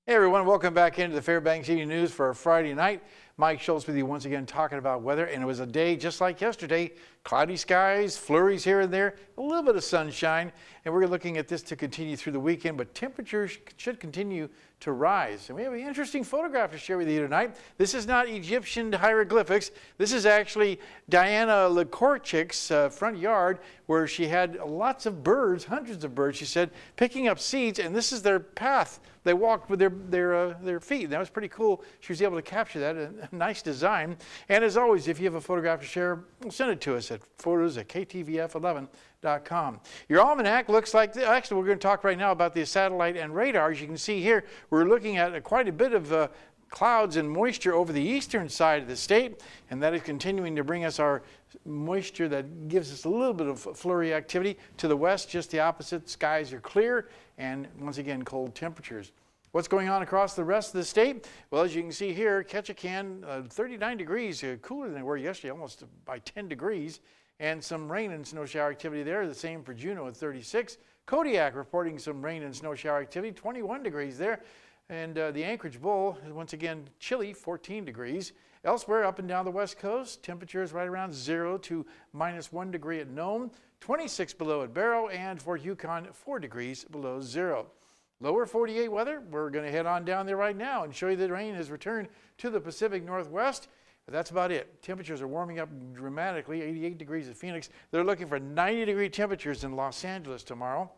Hey everyone, welcome back into the Fairbanks Evening News for a Friday night. Mike Schultz with you once again talking about weather, and it was a day just like yesterday. Cloudy skies, flurries here and there, a little bit of sunshine, and we're looking at this to continue through the weekend, but temperatures should continue to rise. And we have an interesting photograph to share with you tonight. This is not Egyptian hieroglyphics. This is actually Diana Likorchik's front yard, where she had lots of birds, hundreds of birds, she said, picking up seeds, and this is their path. They walked with their feet. That was pretty cool. She was able to capture that. A nice design. And as always, if you have a photograph to share, send it to us at photos@ktvf11.com. Your almanac looks like this. Actually, we're going to talk right now about the satellite and radar. As you can see here, we're looking at quite a bit of clouds and moisture over the eastern side of the state, and that is continuing to bring us our moisture that gives us a little bit of flurry activity. To the west, just the opposite. Skies are clear, and once again, cold temperatures. What's going on across the rest of the state? Well, as you can see here, Ketchikan, 39 degrees, cooler than they were yesterday, almost by 10 degrees, and some rain and snow shower activity there. The same for Juneau at 36. Kodiak reporting some rain and snow shower activity, 21 degrees there. And the Anchorage Bowl, once again, chilly, 14 degrees. Elsewhere, up and down the west coast, temperatures right around 0 to -1 degree at Nome, 26 below at Barrow, and Fort Yukon, 4 degrees below 0. Lower 48 weather, we're going to head on down there right now and show you that rain has returned to the Pacific Northwest. But that's about it. Temperatures are warming up dramatically, 88 degrees at Phoenix. They're looking for 90-degree temperatures in Los Angeles tomorrow.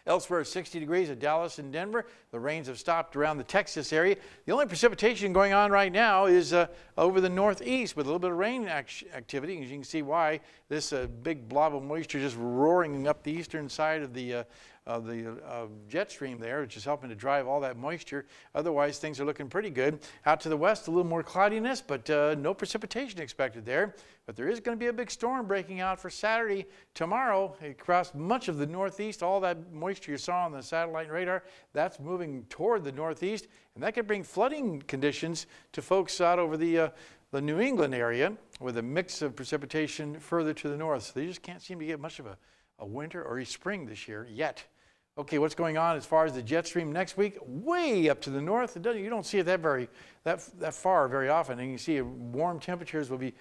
Elsewhere, 60 degrees at Dallas and Denver. The rains have stopped around the Texas area. The only precipitation going on right now is over the northeast with a little bit of rain activity. As you can see why this big blob of moisture just roaring up the eastern side of the jet stream there, which is helping to drive all that moisture. Otherwise, things are looking pretty good. Out to the west, a little more cloudiness, but no precipitation expected there. But there is going to be a big storm breaking out for Saturday. Tomorrow, across much of the northeast, all that moisture you saw on the satellite and radar, that's moving toward the northeast, and that could bring flooding conditions to folks out over the New England area with a mix of precipitation further to the north. So they just can't seem to get much of a winter or a spring this year yet. Okay, what's going on as far as the jet stream next week? Way up to the north. You don't see it that far very often. And you see warm temperatures will be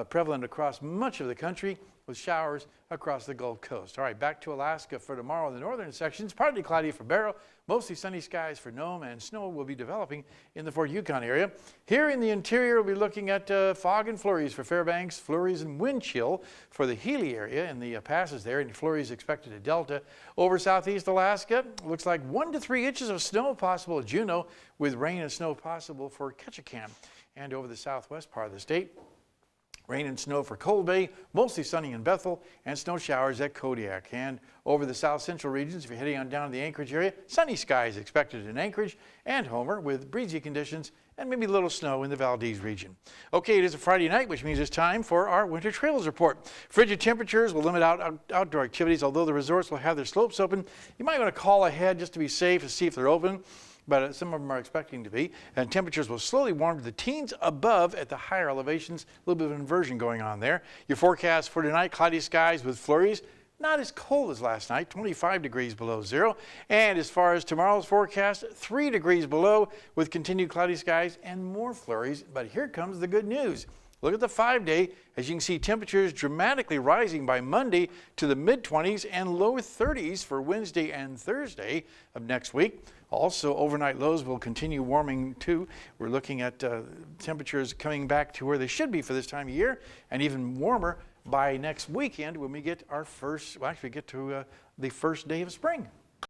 prevalent across much of the country with showers across the Gulf Coast. All right, back to Alaska for tomorrow in the northern sections. Partly cloudy for Barrow, mostly sunny skies for Nome, and snow will be developing in the Fort Yukon area. Here in the interior, we'll be looking at fog and flurries for Fairbanks, flurries and wind chill for the Healy area and the passes there, and flurries expected at Delta. Over southeast Alaska, looks like 1 to 3 inches of snow possible at Juneau, with rain and snow possible for Ketchikan. And over the southwest part of the state, rain and snow for Cold Bay, mostly sunny in Bethel, and snow showers at Kodiak. And over the south central regions, if you're heading on down to the Anchorage area, sunny skies expected in Anchorage and Homer with breezy conditions and maybe a little snow in the Valdez region. Okay, it is a Friday night, which means it's time for our winter trails report. Frigid temperatures will limit outdoor activities, although the resorts will have their slopes open. You might want to call ahead just to be safe to see if they're open, but some of them are expecting to be. And temperatures will slowly warm to the teens above at the higher elevations. A little bit of inversion going on there. Your forecast for tonight, cloudy skies with flurries. Not as cold as last night, 25 degrees below 0. And as far as tomorrow's forecast, 3 degrees below with continued cloudy skies and more flurries. But here comes the good news. Look at the 5-day. As you can see, temperatures dramatically rising by Monday to the mid-20s and low 30s for Wednesday and Thursday of next week. Also, overnight lows will continue warming too. We're looking at temperatures coming back to where they should be for this time of year, and even warmer by next weekend when we get our first, well, actually get to the first day of spring.